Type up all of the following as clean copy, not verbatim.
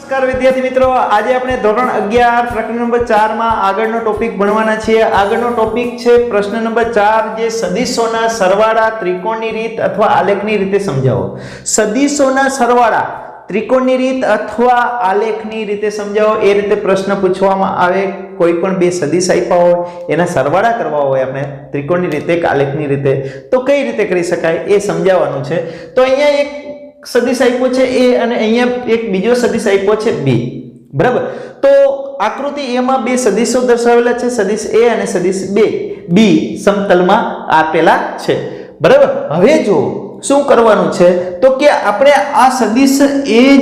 નમસ્કાર વિદ્યાર્થી મિત્રો, આજે આપણે ધોરણ 11 પ્રકરણ નંબર 4 માં આગળનો ટોપિક ભણવાના છીએ. આગળનો ટોપિક છે પ્રશ્ન નંબર 4, જે સદિશોના સરવાળા ત્રિકોણની રીત અથવા આલેખની રીતે સમજાવો. સદિશોના સરવાળા ત્રિકોણની રીત અથવા આલેખની રીતે સમજાવો, એ રીતે પ્રશ્ન પૂછવામાં આવે. કોઈ પણ બે સદિશ આપ્યા હોય, એના સરવાળા કરવા હોય આપણે ત્રિકોણની રીતે કે આલેખની રીતે, તો કઈ રીતે કરી શકાય એ સમજાવવાનું છે. તો અહીંયા એક સદિશ આપ્યો છે a અને અહીંયા એક બીજો સદિશ આપ્યો છે b, બરાબર. તો આકૃતિ a માં બે સદિશો દર્શાવેલા છે, સદિશ a અને સદિશ b સમતલમાં આપેલા છે, બરાબર. હવે જો શું કરવાનું છે, તો કે આપણે આ સદિશ a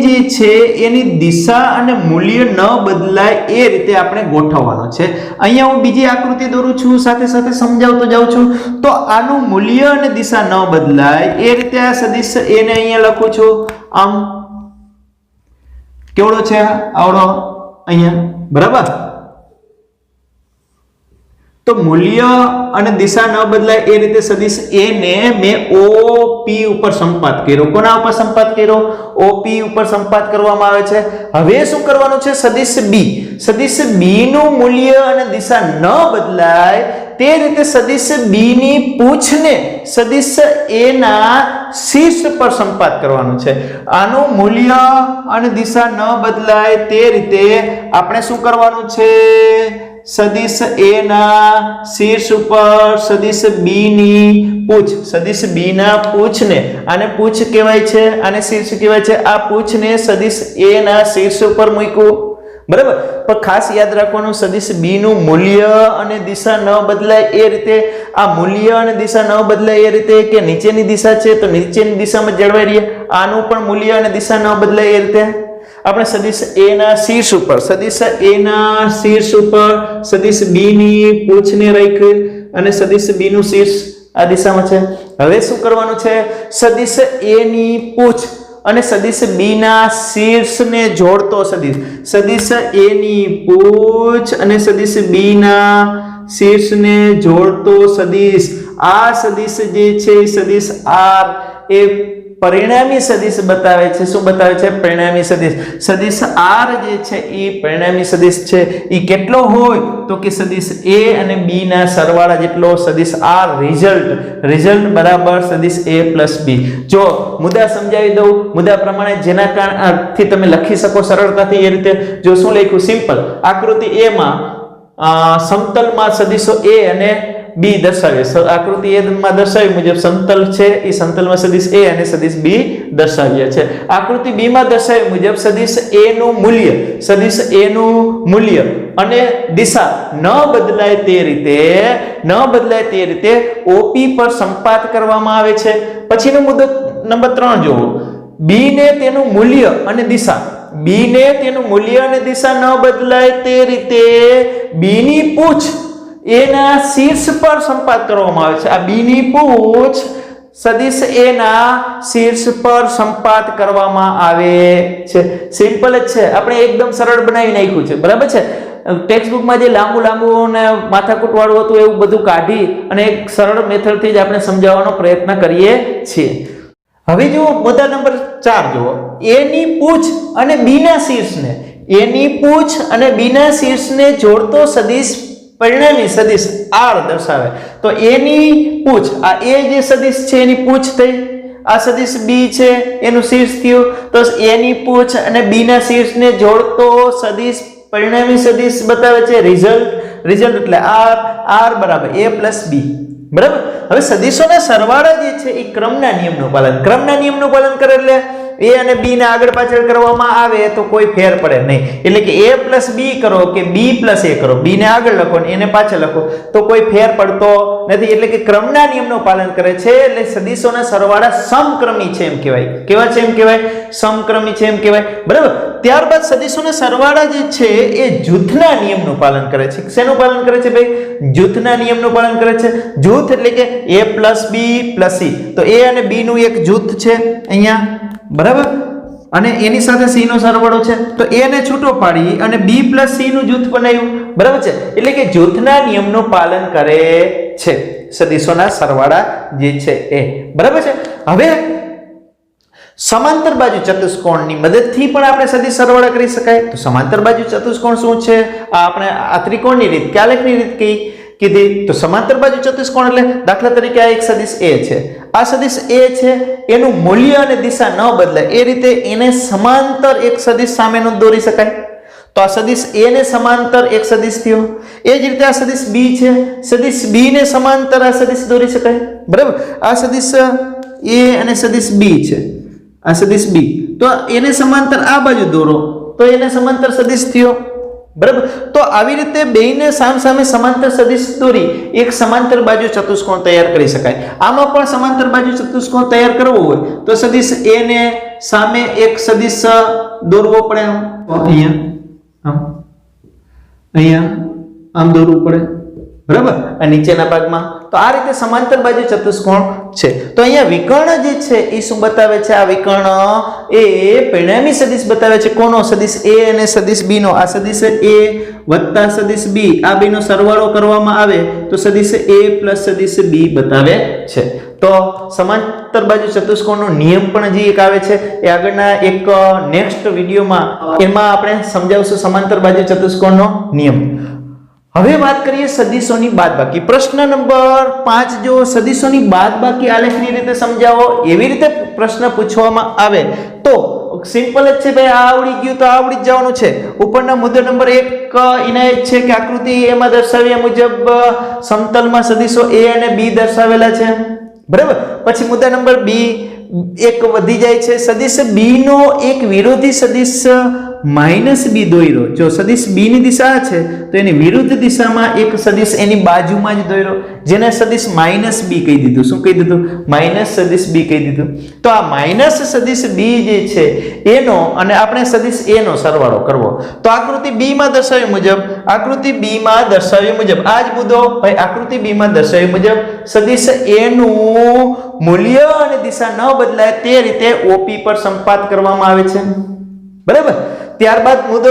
જે છે એની દિશા અને મૂલ્ય ન બદલાય એ રીતે આપણે ગોઠવવાનો છે. અહીંયા હું બીજી આકૃતિ દોરું છું, સાથે સાથે સમજાવતો જાઉં છું. તો આનું મૂલ્ય અને દિશા ન બદલાય એ રીતે આ સદિશ a ને અહીંયા લખું છું. આમ કેવડો છે આવડો અહીંયા, બરાબર. તો મૂલ્ય અને દિશા ન બદલાય એ રીતે સદિશ a ને મેં OP ઉપર સંપાત કર્યો. કોના ઉપર સંપાત કર્યો? OP ઉપર સંપાત કરવામાં આવે છે. હવે શું કરવાનું છે? સદિશ b નું મૂલ્ય અને દિશા ન બદલાય તે રીતે સદિશ b ની પૂછને સદિશ a ના શીર્ષ પર સંપાત કરવાનું છે. આનું મૂલ્ય અને દિશા ન બદલાય તે રીતે આપણે શું કરવાનું છે? સદિશ a ના શીર્ષ ઉપર સદિશ b ની પૂછ, સદિશ b ના પૂછને, આને પૂછ કહેવાય છે, આને શીર્ષ કહેવાય છે. આ પૂછને સદિશ a ના શીર્ષ ઉપર મૂક્યું, બરાબર. પણ ખાસ યાદ રાખવાનું, સદિશ b નું મૂલ્ય અને દિશા ન બદલાય એ રીતે. આ મૂલ્ય અને દિશા ન બદલાય એ રીતે કે નીચેની દિશા છે તો નીચેની દિશામાં જળવાઈ રહે, આનું પણ મૂલ્ય અને દિશા ન બદલાય એ રીતે આપણે સદિશ a ના શીર્ષ ઉપર, સદિશ a ના શીર્ષ ઉપર સદિશ b ની પૂછને રાખી અને સદિશ b નું શીર્ષ આ દિશામાં છે. હવે શું કરવાનું છે? સદિશ a ની પૂછ અને સદિશ b ના શીર્ષને જોડતો સદિશ, સદિશ a ની પૂછ અને સદિશ b ના શીર્ષને જોડતો સદિશ. આ સદિશ જે છે સદિશ r એ પરિણામી સદિશ બતાવે છે. શું બતાવે છે? પરિણામી સદિશ. સદિશ r જે છે એ પરિણામી સદિશ છે. એ કેટલો હોય તો કે સદિશ a અને b ના સરવાળા જેટલો. સદિશ r રિઝલ્ટ બરાબર સદિશ a + b. જો મુદ્દા સમજાવી દઉં, મુદ્દા પ્રમાણે જેના કારણથી તમે લખી શકો સરળતાથી એ રીતે. જો શું લખ્યું? સિમ્પલ. આકૃતિ a માં સમતલમાં સદિશો a અને b દર્શાવે. આકૃતિ a માં દર્શાવ્યા મુજબ સમતલ છે, એ સમતલમાં સદિશ a અને સદિશ b દર્શાવ્યા છે. આકૃતિ b માં દર્શાવ્યા મુજબ સદિશ a નું મૂલ્ય અને દિશા ન બદલાય તે રીતે OP પર સંપાત કરવામાં આવે છે. પછીનો મુદ્દો નંબર 3 જોવો. b ને તેનું મૂલ્ય અને દિશા ન બદલાય તે રીતે b ની પૂછ એના શીર્ષ પર સંપાત કરવામાં આવે છે. આ b ની પૂછ સદિશ a ના શીર્ષ પર સંપાત કરવામાં આવે છે. સિમ્પલ જ છે, આપણે એકદમ સરળ બનાવી નાખ્યું છે, બરાબર છે. ટેક્સ્ટબુકમાં જે લાંબુ ને માથાકૂટ વાળું હતું એવું બધું કાઢી અને એક સરળ મેથડથી જ આપણે સમજાવવાનો પ્રયત્ન કરીએ છીએ. હવે જુઓ મુદ્દા નંબર 4 જુઓ. a ની પૂછ અને b ના શીર્ષને જોડતો સદિશ પરિણામી સદિશ r દર્શાવે. તો a ની પૂછ, આ a જે સદિશ છે એની પૂછ થઈ, આ સદિશ b છે એનું શીર્ષ થયું. તો a ની પૂછ અને b ના શીર્ષને જોડતો સદિશ પરિણામી સદિશ બતાવે છે રિઝલ્ટ એટલે r બરાબર a + b, બરાબર. હવે સદિશોના સરવાળા જે છે એ ક્રમના નિયમનું પાલન કરે. એટલે a અને b ને આગળ પાછળ કરવામાં આવે તો કોઈ ફેર પડે નહીં. એટલે કે a + b કરો કે b + a કરો, b ને આગળ લખો ને એને પાછળ લખો તો કોઈ ફેર પડતો નથી. એટલે કે ક્રમના નિયમનું પાલન કરે છે. એટલે સદિશોના સરવાળા સમક્રમી છે એમ કહેવાય. કેવા છે એમ કહેવાય? સમક્રમી છે એમ કહેવાય, બરાબર. ત્યારબાદ સદિશોના સરવાળા જે છે એ જૂથના નિયમનું પાલન કરે છે. શેનું પાલન કરે છે ભાઈ? જૂથના નિયમનું પાલન કરે છે. જૂથ એટલે કે a + b + c. તો a અને b નું એક જૂથ છે અહીંયા, બરાબર. અને એની સાથે c નો સરવાળો છે. તો a ને છૂટો પાડી અને b + c નું જૂથ બનાવ્યું, બરાબર છે. એટલે કે જૂથના નિયમનું પાલન કરે છે સદિશોના સરવાળા જે છે એ, બરાબર છે. હવે સમાંતર બાજુ ચતુષ્કોણની મદદથી પણ આપણે સદિશ સરવાળા કરી શકાય. તો સમાંતર બાજુ ચતુષ્કોણ શું છે? આ આપણે આ ત્રિકોણની રીત કે આલેખની રીત કીધી. તો સમાંતર બાજુ ચતુષ્કોણ એટલે દાખલા તરીકે આ એક સદિશ A છે. આ સદિશ A છે, એનું મૂલ્ય અને દિશા ન બદલાય એ રીતે એને સમાંતર એક સદિશ સામેનો દોરી શકાય. તો આ સદિશ A ને સમાંતર એક સદિશ થયો. એ જ રીતે આ સદિશ B છે, સદિશ B ને સમાંતર આ સદિશ દોરી શકાય. બરાબર. આ સદિશ A અને સદિશ B છે, આ સદિશ B, તો એને સમાંતર આ બાજુ દોરો તો એને સમાંતર સદિશ થયો. બરાબર. તો આવી રીતે બેયને સામસામે સમાંતર સદિશ દોરી એક સમાંતર બાજુ ચતુષ્કોણ તૈયાર કરી શકાય. આમાં પણ સમાંતર બાજુ ચતુષ્કોણ તૈયાર કરવો હોય તો સદિશ A ને સામે એક સદિશ દોરવો પડે. અહીંયા આમ દોરવું પડે. બરાબર. આ નીચેના ભાગમાં તો આ રીતે સમાંતર બાજુ ચતુષ્કોણ છે. તો અહીંયા વિકર્ણ જે છે એ શું બતાવે છે? આ વિકર્ણ એ પરિણામી સદિશ બતાવે છે. કોનો? સદિશ A અને સદિશ B નો. આ સદિશ A વત્તા સદિશ B, આ બેનો સરવાળો કરવામાં આવે તો સદિશ A પ્લસ સદિશ B બતાવે છે. તો સમાંતર બાજુ ચતુષ્કોણનો નિયમ પણ જે એક આવે છે એ આગળના એક નેક્સ્ટ વિડીયોમાં એમાં આપણે સમજાવશું સમાંતર બાજુ ચતુષ્કોણનો નિયમ. હવે વાત કરીએ સદિશોની બાદબાકી. પ્રશ્ન નંબર 5 જો સદિશોની બાદબાકી આલેખની રીતે સમજાવો એવી રીતે પ્રશ્ન પૂછવામાં આવે તો સિમ્પલ જ છે ભાઈ, આ આવડી ગયું તો આવડી જ જવાનું છે. ઉપરના મુદ્દો નંબર 1 ઇનાયત છે કે આકૃતિ એમાં દર્શાવ્યા મુજબ સમતલમાં સદિશો A અને B દર્શાવેલા છે. બરાબર. પછી મુદ્દા નંબર 2 એક વધી જાય છે. સદિશ B નો એક વિરોધી સદિશ -b દોર્યો. જો સદિશ B ની દિશા છે તો એની વિરુદ્ધ દિશામાં એક સદિશ એની બાજુમાં જ દોર્યો, જેને સદિશ -b કહી દીધું. શું કહી દીધું? માઈનસ સદિશ B કહી દીધું. તો આ માઈનસ સદિશ B જે છે એનો અને આપણે સદિશ A નો સરવાળો કરવો. તો આકૃતિ B માં દર્શાવ્યા મુજબ આ જ મુદ્દો ભાઈ, આકૃતિ B માં દર્શાવ્યા મુજબ સદિશ A નું મૂલ્ય અને દિશા ન બદલાય તે રીતે OP પર સંપાત કરવામાં આવે છે. બરાબર. ત્યારબાદ મુદ્દો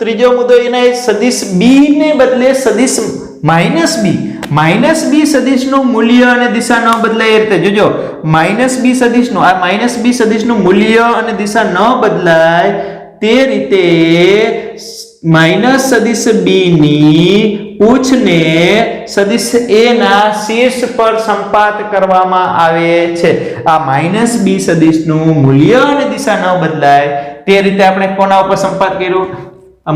ત્રીજો મુદ્દો એને સદિશ B ને બદલે સદિશ -b સદિશનું મૂલ્ય અને દિશા ન બદલાય એ રીતે. જોજો -b સદિશનું આ -b સદિશનું મૂલ્ય અને દિશા ન બદલાય તે રીતે માઈનસ સદિશ B ની પૂછને સદિશ A ના શીર્ષ પર સંપાત કરવામાં આવે છે. આ -b સદિશનું મૂલ્ય અને દિશા ન બદલાય તે રીતે આપણે કોના ઉપર સંપાત કર્યો? આ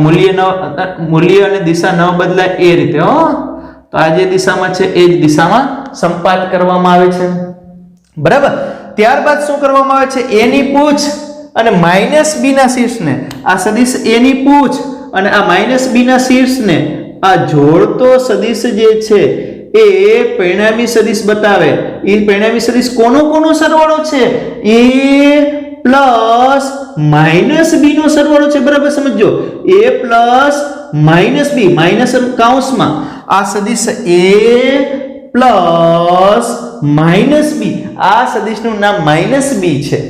મૂલ્ય અને દિશા ન બદલાય એ રીતે. તો આ જે દિશામાં છે એ જ દિશામાં સંપાત કરવામાં આવે છે. બરાબર. ત્યારબાદ શું કરવામાં આવે છે? A ની પૂછ અને -b ના શીર્ષને, આ સદિશ A ની પૂછ અને આ -b ના શીર્ષને આ જોડતો સદિશ જે છે એ પરિણામી સદિશ બતાવે. એ પરિણામી સદિશ કોનો સરવાળો છે? A પ્લસ -b નો સરવાળો છે. બરાબર સમજો. A પ્લસ -b, માઇનસ કૌંસમાં આ સદિશ A પ્લસ -b, આ સદિશનું નામ -b છે.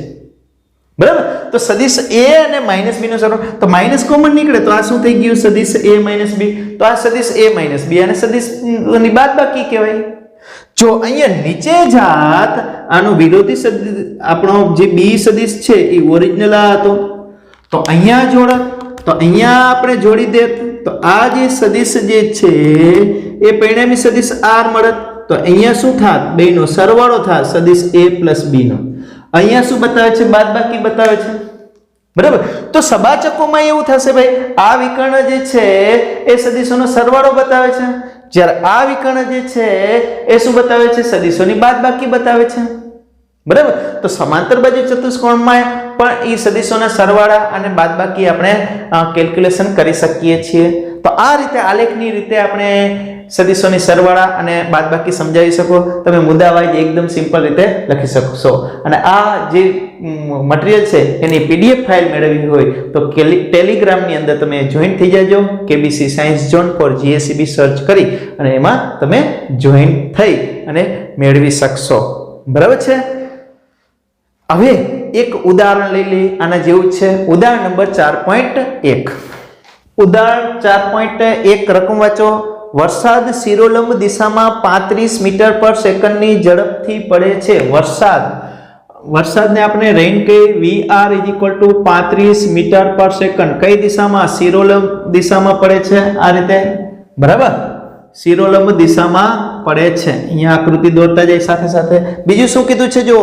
બરાબર. તો સદિશ A અને -b નો સરવાળો, તો માઈનસ કોમન નીકળે તો આ શું થઈ ગયું? સદિશ A -b. તો આ સદિશ A -b અને સદિશની બાદબાકી કહેવાય. જો અહીંયા નીચે જાત આનો વિરોધી સદિશ આપણો જે B સદિશ છે એ ઓરિજિનલ આ હતો, તો અહીંયા જોડત તો અહીંયા આપણે જોડી દે તો આ જે સદિશ જે છે એ પરિણામી સદિશ R મળત. તો અહીંયા શું થાત? બેનો સરવાળો થાત સદિશ A પ્લસ B નો. અહીંયા શું બતાવે છે? બાદબાકી બતાવે છે. બરાબર. તો સબાચકોમાં એવું થશે ભાઈ, આ વિકર્ણ જે છે એ સદિશોનો સરવાળો બતાવે છે, જ્યારે આ વિકર્ણ જે છે એ શું બતાવે છે? સદિશોની બાદબાકી બતાવે છે. બરાબર. તો સમાંતર બાજુ ચતુષ્કોણમાં પણ એ સદિશોના સરવાળા અને બાદબાકી આપણે કેલ્ક્યુલેશન કરી શકીએ છીએ. તો આ રીતે આલેખની રીતે આપણે સદિશોની સરવાળા અને બાદબાકી સમજાવી શકો. તમે મુદ્દાવાઇઝ એકદમ સિમ્પલ રીતે લખી શકશો. અને આ જે મટીરીયલ છે એની PDF ફાઇલ મેળવવી હોય તો ટેલિગ્રામની અંદર તમે જોઈન થઈ જાજો. KBC science zone for GSEB search કરી અને એમાં તમે જોઈન થઈ અને મેળવી શકશો. બરાબર છે. હવે એક ઉદાહરણ લઈ લઈએ આના જેવું છે. ઉદાહરણ નંબર 4.1. ઉદાહરણ 4.1 રકમ વાંચો. વરસાદ શિરોલંબ દિશામાં 35 મીટર પર સેકન્ડની ઝડપથી પડે છે. વરસાદ વરસાદને આપણે રેઇન કહીએ VR = 35 મીટર પર સેકન્ડ કઈ દિશામાં શિરોલંબ દિશામાં પડે છે આ રીતે બરાબર શિરોલંબ દિશામાં પડે છે અહીંયા આકૃતિ દોરતા જાય સાથે સાથે બીજું શું કીધું છે જો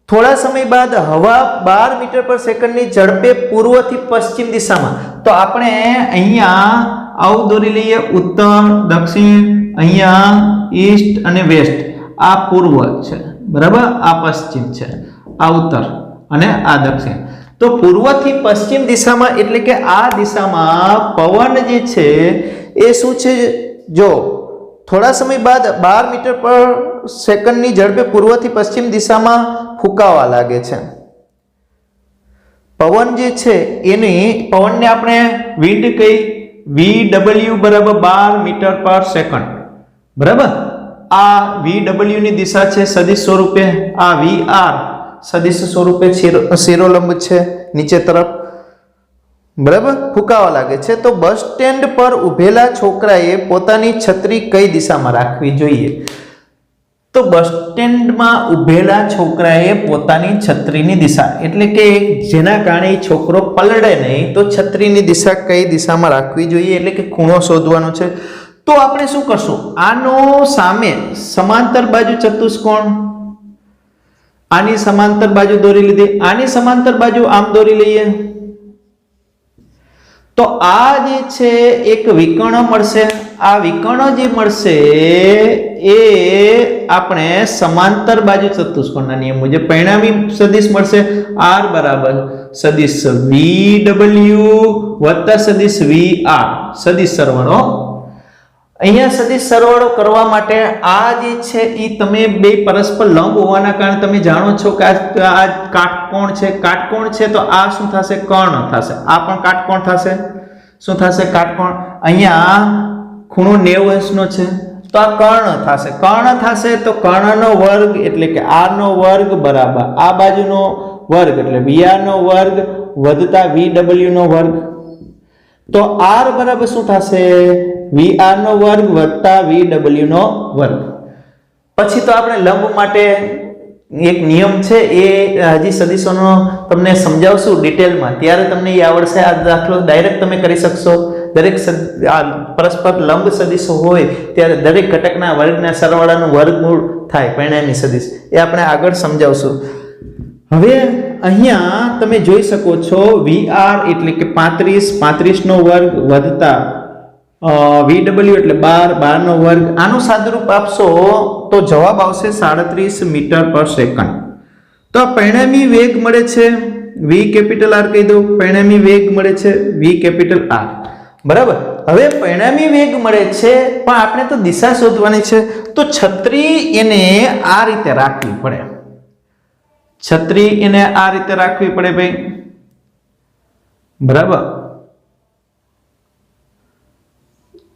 થોડા સમય બાદ હવા 12 મીટર પર સેકન્ડની ઝડપે પૂર્વથી પશ્ચિમ દિશામાં તો આપણે અહીંયા આવું દોરી લઈએ ઉત્તર દક્ષિણ અહીંયા ઈસ્ટ અને વેસ્ટ આ પૂર્વ છે બરાબર આ પશ્ચિમ છે આ ઉત્તર અને આ દક્ષિણ તો પૂર્વથી પશ્ચિમ દિશામાં એટલે કે આ દિશામાં પવન જે છે એ શું છે જો થોડા સમય બાદ 12 મીટર પર સેકન્ડની ઝડપે પૂર્વથી પશ્ચિમ દિશામાં ફૂંકાવા લાગે છે પવન જે છે એની પવનને આપણે વિન્ડ કહી VW = 12 મીટર પર સેકન્ડ બરાબર આ VW ની દિશા છે સદિશ સ્વરૂપે આ VR સદિશ સ્વરૂપે શિરોલંબ છે નીચે તરફ બરાબર ફૂંકાવા લાગે છે તો બસ સ્ટેન્ડ પર ઊભેલા છોકરાએ પોતાની છત્રી કઈ દિશામાં રાખવી જોઈએ તો બસ સ્ટેન્ડમાં ઊભેલા છોકરાએ પોતાની છત્રીની દિશા એટલે કે જેના કારણે છોકરો પલળે નહીં તો છત્રીની દિશા કઈ દિશામાં રાખવી જોઈએ એટલે કે ખૂણો શોધવાનો છે તો આપણે શું કરશું આનો સામે સમાંતર બાજુ ચતુષ્કોણ આની સમાંતર બાજુ દોરી લીધી આની સમાંતર બાજુ આમ દોરી લઈએ તો આ જે છે એક વિકર્ણ મળશે આ વિકર્ણ જે મળશે એ આપણે સમાંતર બાજુ ચતુષ્કોણના નિયમ મુજબ પરિણામી સદિશ મળશે R = સદિશ VW + સદિશ VR સદિશ સરવાળો અહીંયા સદિશ સરવાળો કરવા માટે આ જે છે એ તમે બે પરસ્પર લંબ હોવાના કારણે તમે જાણો છો કે આ કાટકોણ છે તો આ શું થશે કર્ણ થશે આ પણ કાટકોણ થશે શું થશે કાટકોણ અહીંયા ખૂણો 90 અંશનો છે તો આ કર્ણ થશે તો કર્ણનો વર્ગ એટલે કે r નો વર્ગ બરાબર આ બાજુનો વર્ગ એટલે VR નો વર્ગ વત્તા VW નો વર્ગ તો r બરાબર શું થશે VR નો વર્ગ વત્તા VW નો વર્ગ પછી તો આપણે લંબ માટે એક નિયમ છે એ હજી સદિશોનો તમને સમજાવશું ડિટેલમાં ત્યારે તમને એ આવડશે આ દાખલો ડાયરેક્ટ તમે કરી શકશો દરેક પરસ્પર લંબ સદિશો હોય ત્યારે દરેક ઘટકના વર્ગના સરવાળાનું વર્ગમૂળ થાય પરિણામી સદિશ એ આપણે આગળ સમજાવશું હવે અહીંયા તમે જોઈ શકો છો VR એટલે કે 35 નો વર્ગ વત્તા VW એટલે 12 નો વર્ગ આનું સાદુરૂપ આપશો તો જવાબ આવશે 37 મીટર પર સેકન્ડ તો પરિણામી વેગ મળે છે V R કહી દો પરિણામી વેગ મળે છે V R બરાબર હવે પરિણામી વેગ મળે છે પણ આપણે તો દિશા શોધવાની છે તો છત્રી એને આ રીતે રાખવી પડે ભાઈ બરાબર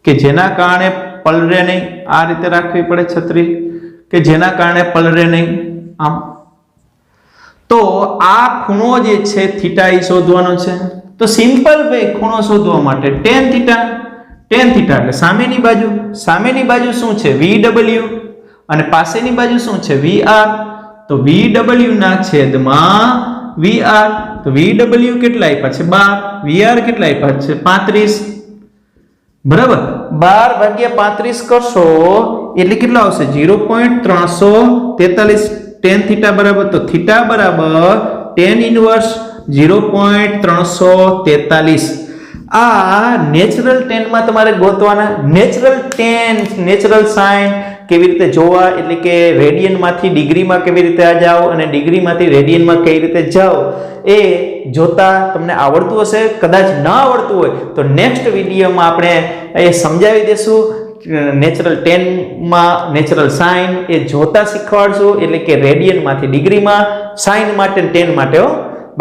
કે જેના કારણે પલરે નહીં આ રીતે રાખવી પડે છત્રી કે જેના કારણે પલરે નહીં આમ તો આ ખૂણો જે છે થીટા એ શોધવાનો છે તો સિમ્પલ ભાઈ ખૂણો શોધવા માટે tan થીટા એટલે સામેની બાજુ શું છે VW અને પાસેની બાજુ શું છે VR તો VW ના છેદમાં VR તો VW કેટલા આપ્યા છે 12 VR કેટલા આપ્યા છે 35 બરાબર 12 / 35 કરશો એટલે કેટલો આવશે 0.343 tan થીટા બરાબર તો થીટા બરાબર tan ઇન્વર્સ 0.343 આ નેચરલ tan માં તમારે ગોતવાના નેચરલ સાઇન કેવી રીતે જોવા એટલે કે રેડિયન માંથી ડિગ્રીમાં કેવી રીતે આ જાઓ અને ડિગ્રીમાંથી રેડિયનમાં કઈ રીતે જાઓ એ જોતા તમને આવડતું હશે કદાચ ન આવડતું હોય તો નેક્સ્ટ વિડીયોમાં આપણે એ સમજાવી દેશું નેચરલ tan માં નેચરલ સાઇન એ જોતા શીખવાડશું એટલે કે રેડિયનમાંથી ડિગ્રીમાં સાઇન માટે tan માટે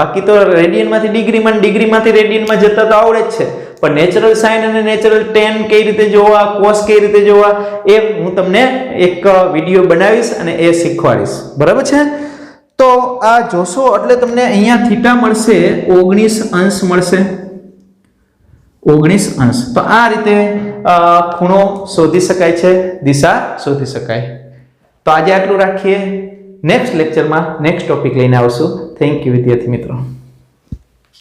બાકી તો રેડિયનમાંથી ડિગ્રીમાંથી રેડિયનમાં જતા તો આવડે જ છે પણ નેચરલ સાઇન અને નેચરલ tan કઈ રીતે જોવા કોસ કઈ રીતે જોવા એ હું તમને એક વિડીયો બનાવીશ અને એ શીખવાડીશ બરાબર છે તો આ જોશો એટલે તમને અહીંયા થીટા મળશે 19 અંશ મળશે 19 અંશ તો આ રીતે ખૂણો શોધી શકાય છે દિશા શોધી શકાય તો આજે આટલું રાખીએ નેક્સ્ટ લેક્ચરમાં નેક્સ્ટ ટોપિક લઈને આવશું. થેન્ક યુ વિદ્યાર્થી મિત્રો.